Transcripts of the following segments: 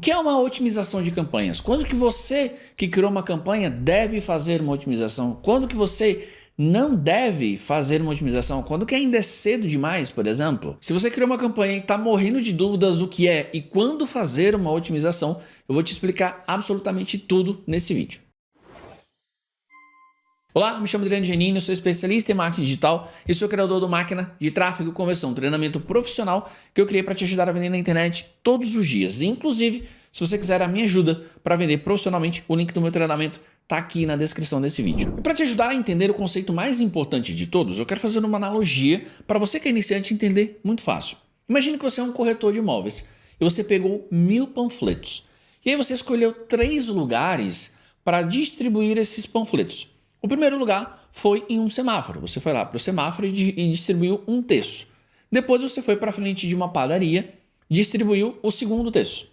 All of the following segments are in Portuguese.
que é uma otimização de campanhas? Quando que você que criou uma campanha deve fazer uma otimização? Quando que você não deve fazer uma otimização? Quando que ainda é cedo demais, por exemplo? Se você criou uma campanha e está morrendo de dúvidas o que é e quando fazer uma otimização, eu vou te explicar absolutamente tudo nesse vídeo. Olá, me chamo Adriano Giannini, eu sou especialista em marketing digital e sou criador do Máquina de Tráfego e Conversão, treinamento profissional que eu criei para te ajudar a vender na internet todos os dias. Inclusive, se você quiser a minha ajuda para vender profissionalmente, o link do meu treinamento está aqui na descrição desse vídeo. E para te ajudar a entender o conceito mais importante de todos, eu quero fazer uma analogia para você que é iniciante entender muito fácil. Imagine que você é um corretor de imóveis e você pegou 1000 panfletos. E aí você escolheu 3 lugares para distribuir esses panfletos. O primeiro lugar foi em um semáforo. Você foi lá para o semáforo e distribuiu um terço. Depois você foi para frente de uma padaria, distribuiu o segundo terço.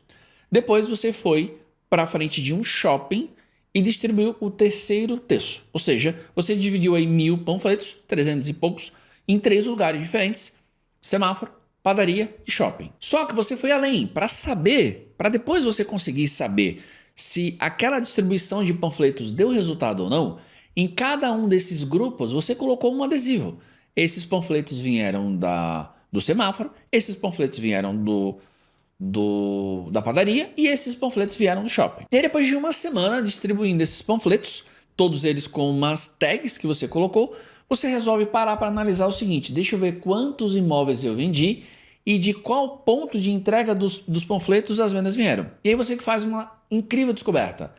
Depois você foi para frente de um shopping e distribuiu o terceiro terço. Ou seja, você dividiu aí 1000 panfletos, 300 e poucos, em 3 lugares diferentes: semáforo, padaria e shopping. Só que você foi além para saber, para depois você conseguir saber se aquela distribuição de panfletos deu resultado ou não. Em cada um desses grupos, você colocou um adesivo. Esses panfletos vieram do semáforo, esses panfletos vieram da padaria e esses panfletos vieram do shopping. E aí, depois de uma semana distribuindo esses panfletos, todos eles com umas tags que você colocou, você resolve parar para analisar o seguinte: deixa eu ver quantos imóveis eu vendi e de qual ponto de entrega dos panfletos as vendas vieram. E aí você que faz uma incrível descoberta.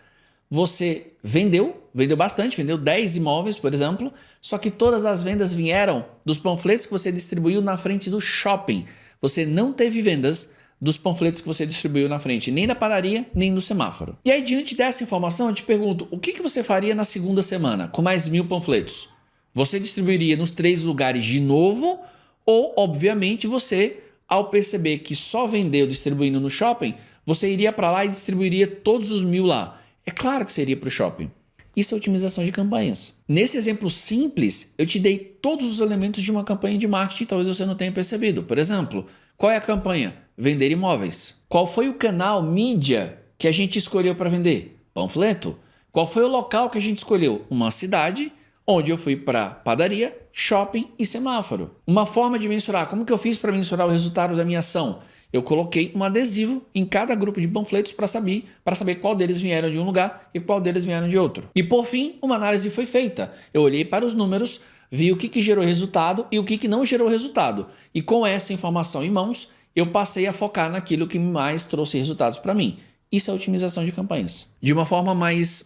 Você vendeu bastante, vendeu 10 imóveis, por exemplo, só que todas as vendas vieram dos panfletos que você distribuiu na frente do shopping. Você não teve vendas dos panfletos que você distribuiu na frente, nem da padaria, nem do semáforo. E aí, diante dessa informação, eu te pergunto, o que você faria na segunda semana com mais 1000 panfletos? Você distribuiria nos 3 lugares de novo ou, obviamente, você, ao perceber que só vendeu distribuindo no shopping, você iria para lá e distribuiria todos os 1000 lá? É claro que seria para o shopping. Isso é otimização de campanhas. Nesse exemplo simples, eu te dei todos os elementos de uma campanha de marketing, talvez você não tenha percebido. Por exemplo, qual é a campanha? Vender imóveis. Qual foi o canal, mídia, que a gente escolheu para vender? Panfleto. Qual foi o local que a gente escolheu? Uma cidade, onde eu fui para padaria, shopping e semáforo. Uma forma de mensurar. Como que eu fiz para mensurar o resultado da minha ação? Eu coloquei um adesivo em cada grupo de panfletos para saber qual deles vieram de um lugar e qual deles vieram de outro. E por fim, uma análise foi feita. Eu olhei para os números, vi o que gerou resultado e o que não gerou resultado. E com essa informação em mãos, eu passei a focar naquilo que mais trouxe resultados para mim. Isso é otimização de campanhas. De uma forma mais,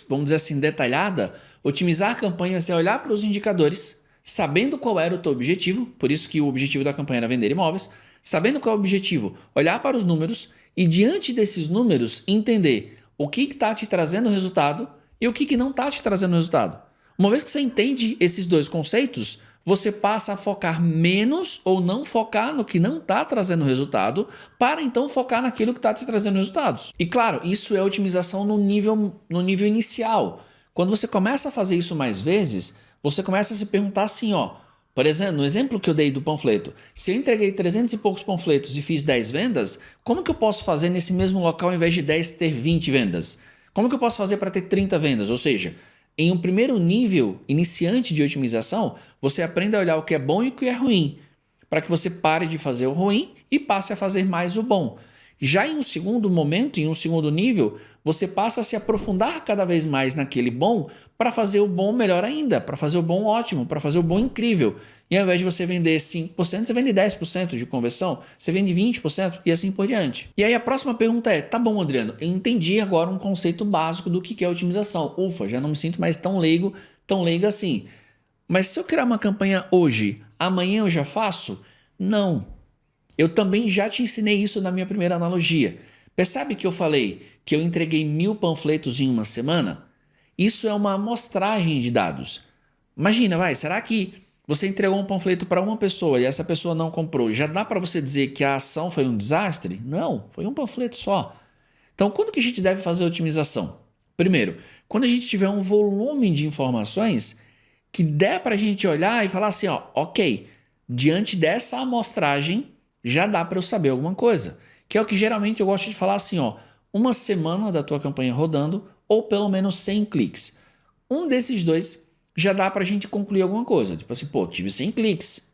vamos dizer assim, detalhada, otimizar campanhas é olhar para os indicadores, sabendo qual era o teu objetivo, por isso que o objetivo da campanha era vender imóveis. Sabendo qual é o objetivo, olhar para os números e, diante desses números, entender o que está te trazendo resultado e o que não está te trazendo resultado. Uma vez que você entende esses dois conceitos, você passa a focar menos ou não focar no que não está trazendo resultado para então focar naquilo que está te trazendo resultados. E claro, isso é otimização no nível inicial. Quando você começa a fazer isso mais vezes, você começa a se perguntar assim, por exemplo, no exemplo que eu dei do panfleto, se eu entreguei 300 e poucos panfletos e fiz 10 vendas, como que eu posso fazer nesse mesmo local, ao invés de 10, ter 20 vendas? Como que eu posso fazer para ter 30 vendas? Ou seja, em um primeiro nível iniciante de otimização, você aprende a olhar o que é bom e o que é ruim, para que você pare de fazer o ruim e passe a fazer mais o bom. Já em um segundo momento, em um segundo nível, você passa a se aprofundar cada vez mais naquele bom para fazer o bom melhor ainda, para fazer o bom ótimo, para fazer o bom incrível. E ao invés de você vender 5%, você vende 10% de conversão, você vende 20% e assim por diante. E aí a próxima pergunta é, tá bom, Adriano, eu entendi agora um conceito básico do que é otimização. Ufa, já não me sinto mais tão leigo assim. Mas se eu criar uma campanha hoje, amanhã eu já faço? Não. Eu também já te ensinei isso na minha primeira analogia. Percebe que eu falei que eu entreguei 1000 panfletos em uma semana? Isso é uma amostragem de dados. Imagina, será que você entregou um panfleto para uma pessoa e essa pessoa não comprou? Já dá para você dizer que a ação foi um desastre? Não, foi um panfleto só. Então, quando que a gente deve fazer a otimização? Primeiro, quando a gente tiver um volume de informações que der para a gente olhar e falar assim, ok, diante dessa amostragem, já dá para eu saber alguma coisa. Que é o que geralmente eu gosto de falar assim, uma semana da tua campanha rodando ou pelo menos 100 cliques. Um desses dois já dá para a gente concluir alguma coisa. Tipo assim, pô, tive 100 cliques.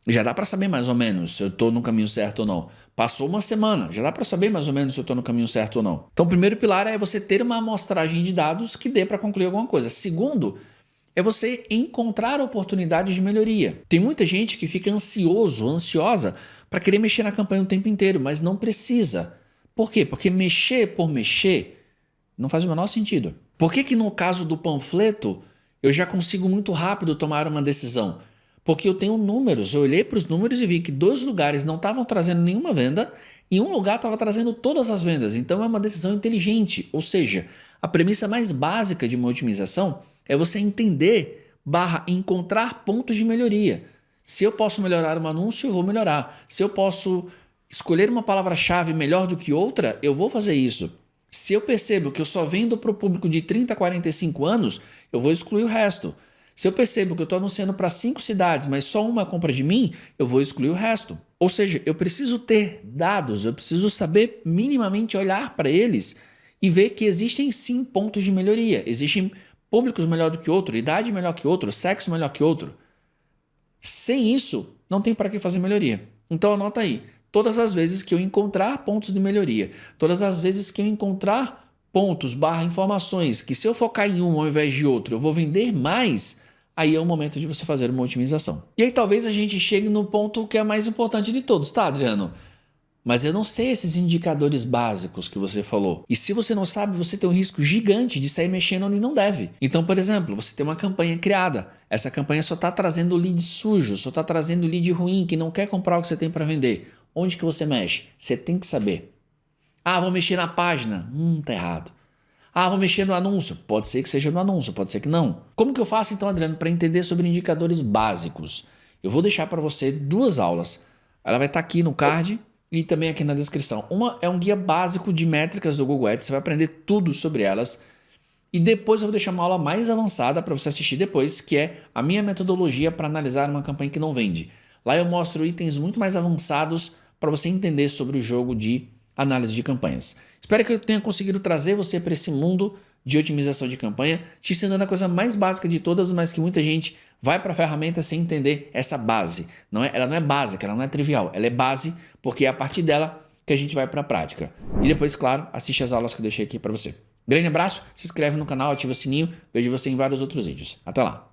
Já dá para saber mais ou menos se eu estou no caminho certo ou não. Passou uma semana, já dá para saber mais ou menos se eu estou no caminho certo ou não. Então, o primeiro pilar é você ter uma amostragem de dados que dê para concluir alguma coisa. Segundo, é você encontrar oportunidades de melhoria. Tem muita gente que fica ansiosa para querer mexer na campanha o tempo inteiro, mas não precisa. Por quê? Porque mexer por mexer não faz o menor sentido. Por que no caso do panfleto eu já consigo muito rápido tomar uma decisão? Porque eu tenho números, eu olhei para os números e vi que 2 lugares não estavam trazendo nenhuma venda e um lugar estava trazendo todas as vendas. Então é uma decisão inteligente, ou seja, a premissa mais básica de uma otimização é você entender / encontrar pontos de melhoria. Se eu posso melhorar um anúncio, eu vou melhorar. Se eu posso escolher uma palavra-chave melhor do que outra, eu vou fazer isso. Se eu percebo que eu só vendo para o público de 30 a 45 anos, eu vou excluir o resto. Se eu percebo que eu estou anunciando para 5 cidades, mas só uma compra de mim, eu vou excluir o resto. Ou seja, eu preciso ter dados, eu preciso saber minimamente olhar para eles e ver que existem sim pontos de melhoria. Existem públicos melhor do que outro, idade melhor que outro, sexo melhor que outro. Sem isso, não tem para que fazer melhoria. Então anota aí, todas as vezes que eu encontrar pontos de melhoria, todas as vezes que eu encontrar pontos / informações que se eu focar em um ao invés de outro, eu vou vender mais, aí é o momento de você fazer uma otimização. E aí talvez a gente chegue no ponto que é mais importante de todos, tá, Adriano? Mas eu não sei esses indicadores básicos que você falou. E se você não sabe, você tem um risco gigante de sair mexendo onde não deve. Então, por exemplo, você tem uma campanha criada. Essa campanha só está trazendo lead sujo, só está trazendo lead ruim, que não quer comprar o que você tem para vender. Onde que você mexe? Você tem que saber. Ah, vou mexer na página. Tá errado. Ah, vou mexer no anúncio. Pode ser que seja no anúncio, pode ser que não. Como que eu faço então, Adriano, para entender sobre indicadores básicos? Eu vou deixar para você 2 aulas. Ela vai estar aqui no card e também aqui na descrição. Uma é um guia básico de métricas do Google Ads, você vai aprender tudo sobre elas. E depois eu vou deixar uma aula mais avançada para você assistir depois, que é a minha metodologia para analisar uma campanha que não vende. Lá eu mostro itens muito mais avançados para você entender sobre o jogo de análise de campanhas. Espero que eu tenha conseguido trazer você para esse mundo de otimização de campanha, te ensinando a coisa mais básica de todas, mas que muita gente vai para a ferramenta sem entender essa base. Ela não é básica, ela não é trivial, ela é base porque é a partir dela que a gente vai para a prática. E depois, claro, assiste as aulas que eu deixei aqui para você. Grande abraço, se inscreve no canal, ativa o sininho, vejo você em vários outros vídeos. Até lá!